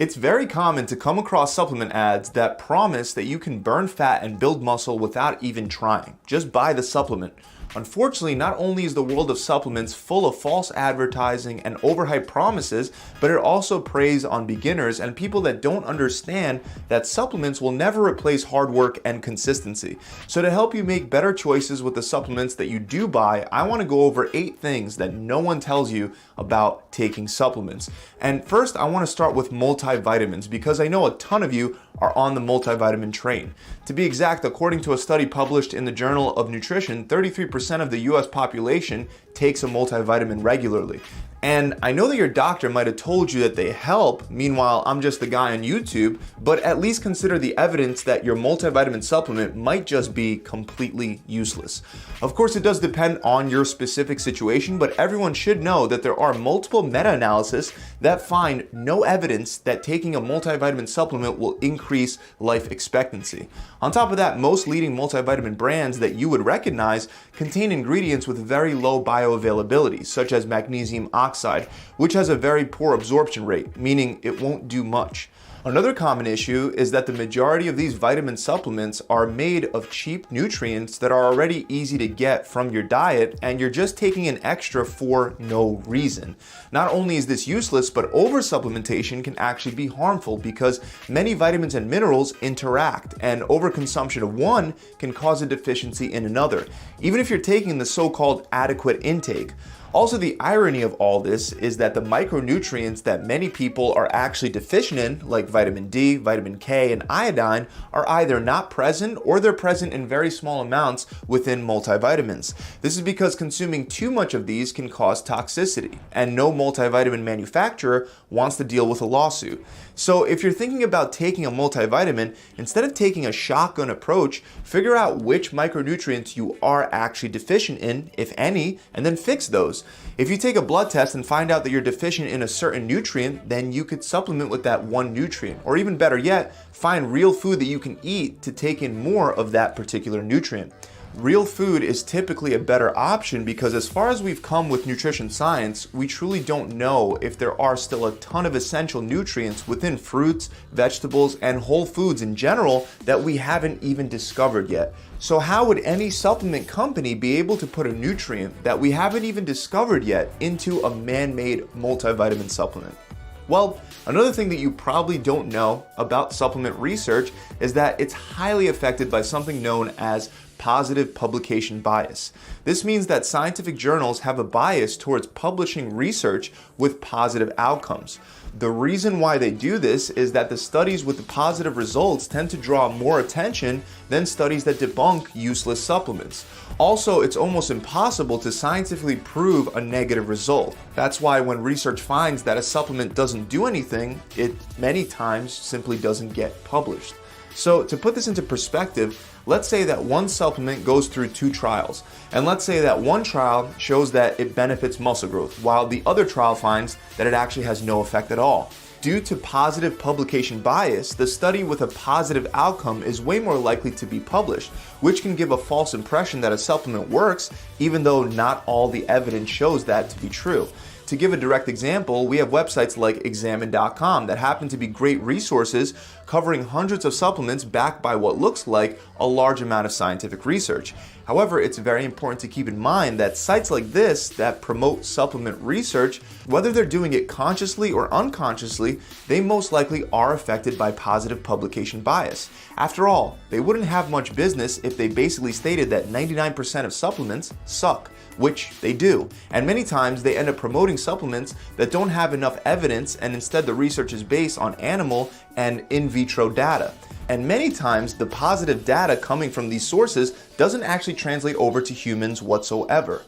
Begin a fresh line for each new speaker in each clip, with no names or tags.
It's very common to come across supplement ads that promise that you can burn fat and build muscle without even trying. Just buy the supplement. Unfortunately, not only is the world of supplements full of false advertising and overhyped promises, but it also preys on beginners and people that don't understand that supplements will never replace hard work and consistency. So to help you make better choices with the supplements that you do buy, I want to go over 8 things that no one tells you about taking supplements. And first, I want to start with multivitamins because I know a ton of you are on the multivitamin train. To be exact, according to a study published in the Journal of Nutrition, 33% of the US population takes a multivitamin regularly. And I know that your doctor might have told you that they help, meanwhile I'm just the guy on YouTube, but at least consider the evidence that your multivitamin supplement might just be completely useless. Of course, it does depend on your specific situation, but everyone should know that there are multiple meta-analyses that find no evidence that taking a multivitamin supplement will increase life expectancy. On top of that, most leading multivitamin brands that you would recognize contain ingredients with very low bioavailability, such as magnesium oxide, which has a very poor absorption rate, meaning it won't do much. Another common issue is that the majority of these vitamin supplements are made of cheap nutrients that are already easy to get from your diet, and you're just taking an extra for no reason. Not only is this useless, but oversupplementation can actually be harmful because many vitamins and minerals interact, and overconsumption of one can cause a deficiency in another, even if you're taking the so-called adequate intake. Also, the irony of all this is that the micronutrients that many people are actually deficient in, like vitamin D, vitamin K, and iodine, are either not present or they're present in very small amounts within multivitamins. This is because consuming too much of these can cause toxicity, and no multivitamin manufacturer wants to deal with a lawsuit. So if you're thinking about taking a multivitamin, instead of taking a shotgun approach, figure out which micronutrients you are actually deficient in, if any, and then fix those. If you take a blood test and find out that you're deficient in a certain nutrient, then you could supplement with that one nutrient. Or even better yet, find real food that you can eat to take in more of that particular nutrient. Real food is typically a better option because as far as we've come with nutrition science, we truly don't know if there are still a ton of essential nutrients within fruits, vegetables, and whole foods in general that we haven't even discovered yet. So how would any supplement company be able to put a nutrient that we haven't even discovered yet into a man-made multivitamin supplement? Well, another thing that you probably don't know about supplement research is that it's highly affected by something known as positive publication bias. This means that scientific journals have a bias towards publishing research with positive outcomes. The reason why they do this is that the studies with the positive results tend to draw more attention than studies that debunk useless supplements. Also, it's almost impossible to scientifically prove a negative result. That's why when research finds that a supplement doesn't do anything, it many times simply doesn't get published. So to put this into perspective, let's say that one supplement goes through 2 trials, and let's say that one trial shows that it benefits muscle growth, while the other trial finds that it actually has no effect at all. Due to positive publication bias, the study with a positive outcome is way more likely to be published, which can give a false impression that a supplement works, even though not all the evidence shows that to be true. To give a direct example, we have websites like examine.com that happen to be great resources covering hundreds of supplements backed by what looks like a large amount of scientific research. However, it's very important to keep in mind that sites like this that promote supplement research, whether they're doing it consciously or unconsciously, they most likely are affected by positive publication bias. After all, they wouldn't have much business if they basically stated that 99% of supplements suck, which they do. And many times they end up promoting supplements that don't have enough evidence, and instead the research is based on animal and in vitro data. And many times the positive data coming from these sources doesn't actually translate over to humans whatsoever.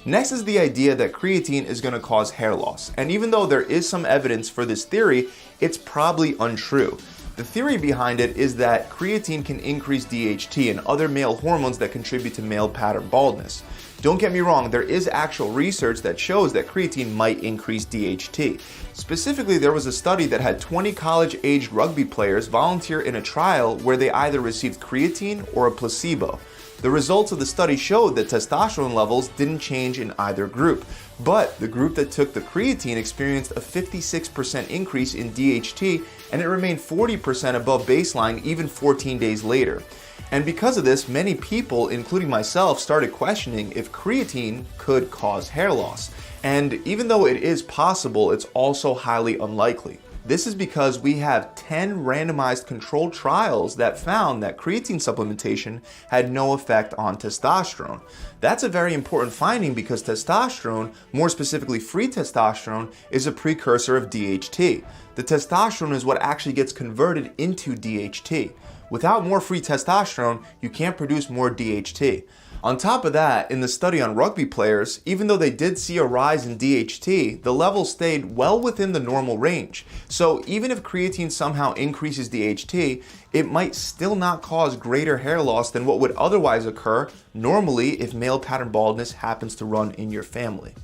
Next is the idea that creatine is going to cause hair loss. And even though there is some evidence for this theory, it's probably untrue. The theory behind it is that creatine can increase DHT and other male hormones that contribute to male pattern baldness. Don't get me wrong, there is actual research that shows that creatine might increase DHT. Specifically, there was a study that had 20 college-aged rugby players volunteer in a trial where they either received creatine or a placebo. The results of the study showed that testosterone levels didn't change in either group, but the group that took the creatine experienced a 56% increase in DHT, and it remained 40% above baseline even 14 days later. And because of this, many people, including myself, started questioning if creatine could cause hair loss. And even though it is possible, it's also highly unlikely. This is because we have 10 randomized controlled trials that found that creatine supplementation had no effect on testosterone. That's a very important finding because testosterone, more specifically free testosterone, is a precursor of DHT. The testosterone is what actually gets converted into DHT. Without more free testosterone, you can't produce more DHT. On top of that, in the study on rugby players, even though they did see a rise in DHT, the levels stayed well within the normal range. So even if creatine somehow increases DHT, it might still not cause greater hair loss than what would otherwise occur normally if male pattern baldness happens to run in your family.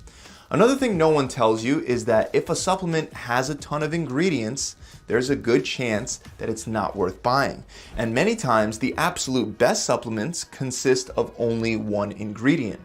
Another thing no one tells you is that if a supplement has a ton of ingredients, there's a good chance that it's not worth buying. And many times, the absolute best supplements consist of only one ingredient.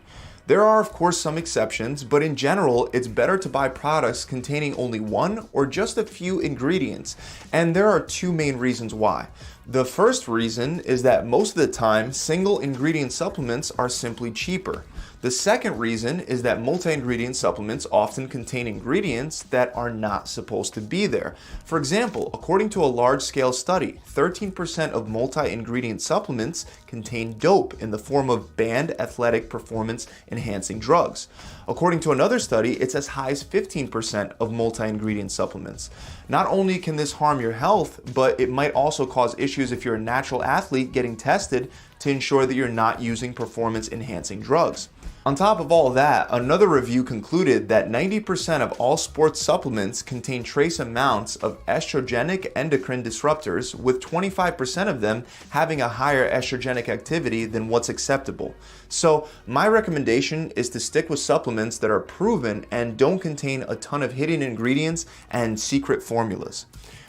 There are, of course, some exceptions, but in general, it's better to buy products containing only one or just a few ingredients. And there are two main reasons why. The first reason is that most of the time, single ingredient supplements are simply cheaper. The second reason is that multi-ingredient supplements often contain ingredients that are not supposed to be there. For example, according to a large-scale study, 13% of multi-ingredient supplements contain dope in the form of banned athletic performance enhancing drugs. According to another study, it's as high as 15% of multi-ingredient supplements. Not only can this harm your health, but it might also cause issues if you're a natural athlete getting tested to ensure that you're not using performance enhancing drugs. On top of all that, another review concluded that 90% of all sports supplements contain trace amounts of estrogenic endocrine disruptors, with 25% of them having a higher estrogenic activity than what's acceptable. So my recommendation is to stick with supplements that are proven and don't contain a ton of hidden ingredients and secret formulas.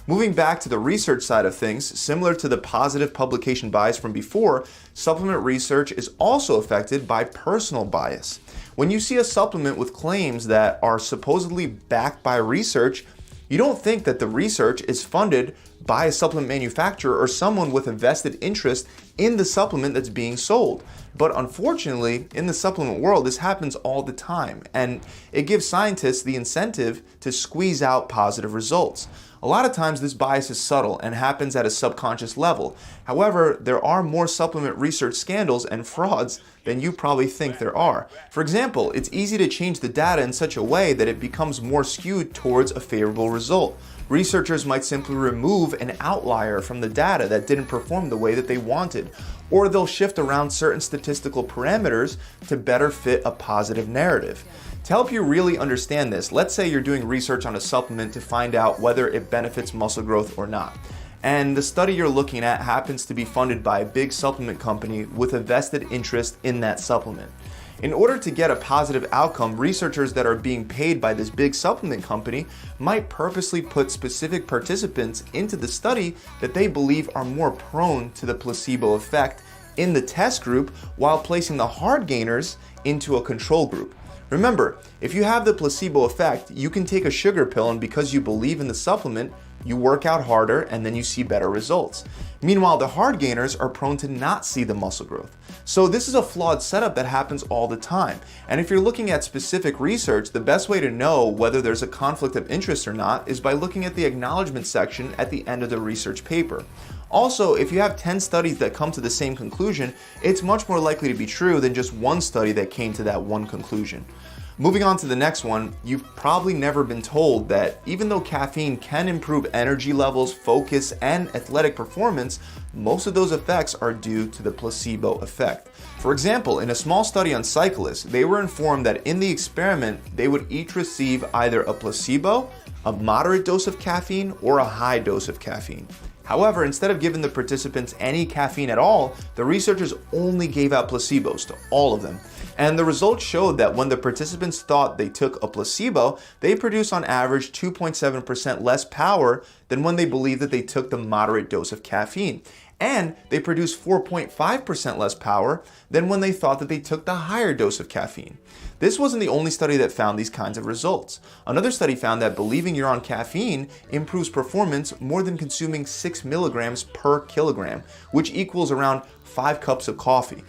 Moving back to the research side of things, similar to the positive publication bias from before, supplement research is also affected by personal bias. When you see a supplement with claims that are supposedly backed by research, you don't think that the research is funded by a supplement manufacturer or someone with a vested interest in the supplement that's being sold. But unfortunately, in the supplement world, this happens all the time, and it gives scientists the incentive to squeeze out positive results. A lot of times this bias is subtle and happens at a subconscious level. However, there are more supplement research scandals and frauds than you probably think there are. For example, it's easy to change the data in such a way that it becomes more skewed towards a favorable result. Researchers might simply remove an outlier from the data that didn't perform the way that they wanted, or they'll shift around certain statistical parameters to better fit a positive narrative. To help you really understand this, let's say you're doing research on a supplement to find out whether it benefits muscle growth or not. And the study you're looking at happens to be funded by a big supplement company with a vested interest in that supplement. In order to get a positive outcome, researchers that are being paid by this big supplement company might purposely put specific participants into the study that they believe are more prone to the placebo effect in the test group, while placing the hard gainers into a control group. Remember, if you have the placebo effect, you can take a sugar pill, and because you believe in the supplement, you work out harder and then you see better results. Meanwhile, the hard gainers are prone to not see the muscle growth. So this is a flawed setup that happens all the time. And if you're looking at specific research, the best way to know whether there's a conflict of interest or not is by looking at the acknowledgement section at the end of the research paper. Also, if you have 10 studies that come to the same conclusion, it's much more likely to be true than just one study that came to that one conclusion. Moving on to the next one, you've probably never been told that even though caffeine can improve energy levels, focus, and athletic performance, most of those effects are due to the placebo effect. For example, in a small study on cyclists, they were informed that in the experiment, they would each receive either a placebo, a moderate dose of caffeine, or a high dose of caffeine. However, instead of giving the participants any caffeine at all, the researchers only gave out placebos to all of them. And the results showed that when the participants thought they took a placebo, they produced on average 2.7% less power than when they believed that they took the moderate dose of caffeine. And they produced 4.5% less power than when they thought that they took the higher dose of caffeine. This wasn't the only study that found these kinds of results. Another study found that believing you're on caffeine improves performance more than consuming 6 milligrams per kilogram, which equals around 5 cups of coffee.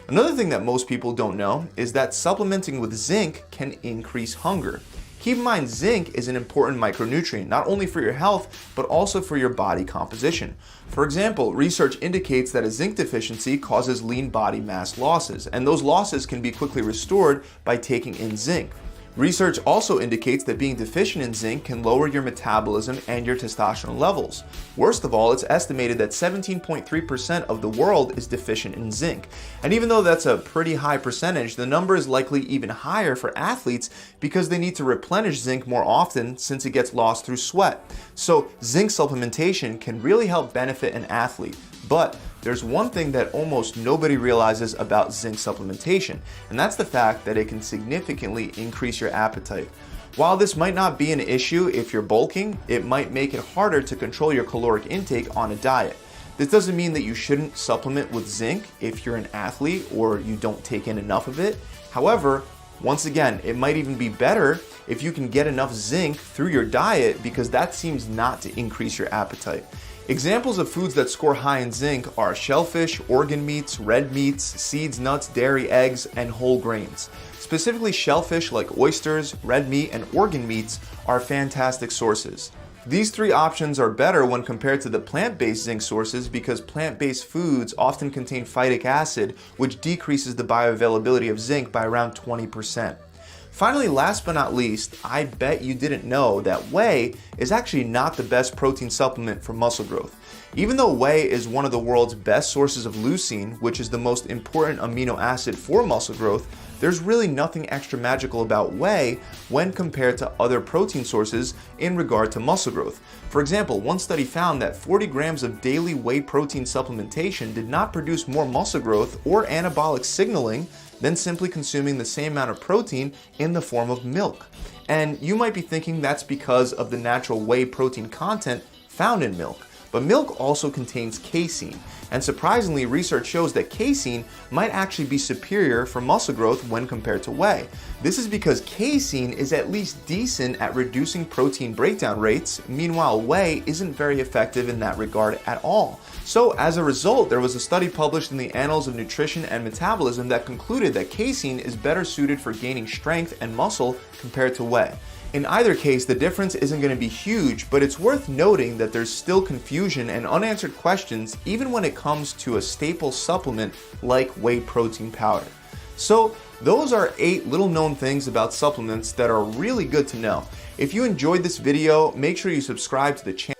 Another thing that most people don't know is that supplementing with zinc can increase hunger. Keep in mind, zinc is an important micronutrient, not only for your health, but also for your body composition. For example, research indicates that a zinc deficiency causes lean body mass losses, and those losses can be quickly restored by taking in zinc. Research also indicates that being deficient in zinc can lower your metabolism and your testosterone levels. Worst of all, it's estimated that 17.3% of the world is deficient in zinc. And even though that's a pretty high percentage, the number is likely even higher for athletes because they need to replenish zinc more often since it gets lost through sweat. So zinc supplementation can really help benefit an athlete. But there's one thing that almost nobody realizes about zinc supplementation, and that's the fact that it can significantly increase your appetite. While this might not be an issue if you're bulking, it might make it harder to control your caloric intake on a diet. This doesn't mean that you shouldn't supplement with zinc if you're an athlete or you don't take in enough of it. However, once again, it might even be better if you can get enough zinc through your diet because that seems not to increase your appetite. Examples of foods that score high in zinc are shellfish, organ meats, red meats, seeds, nuts, dairy, eggs, and whole grains. Specifically, shellfish like oysters, red meat, and organ meats are fantastic sources. These three options are better when compared to the plant-based zinc sources because plant-based foods often contain phytic acid, which decreases the bioavailability of zinc by around 20%. Finally, last but not least, I bet you didn't know that whey is actually not the best protein supplement for muscle growth. Even though whey is one of the world's best sources of leucine, which is the most important amino acid for muscle growth, there's really nothing extra magical about whey when compared to other protein sources in regard to muscle growth. For example, one study found that 40 grams of daily whey protein supplementation did not produce more muscle growth or anabolic signaling than simply consuming the same amount of protein in the form of milk. And you might be thinking that's because of the natural whey protein content found in milk. But milk also contains casein, and surprisingly, research shows that casein might actually be superior for muscle growth when compared to whey. This is because casein is at least decent at reducing protein breakdown rates, meanwhile whey isn't very effective in that regard at all. So as a result, there was a study published in the Annals of Nutrition and Metabolism that concluded that casein is better suited for gaining strength and muscle compared to whey. In either case, the difference isn't going to be huge, but it's worth noting that there's still confusion and unanswered questions even when it comes to a staple supplement like whey protein powder. So those are 8 little known things about supplements that are really good to know. If you enjoyed this video, make sure you subscribe to the channel.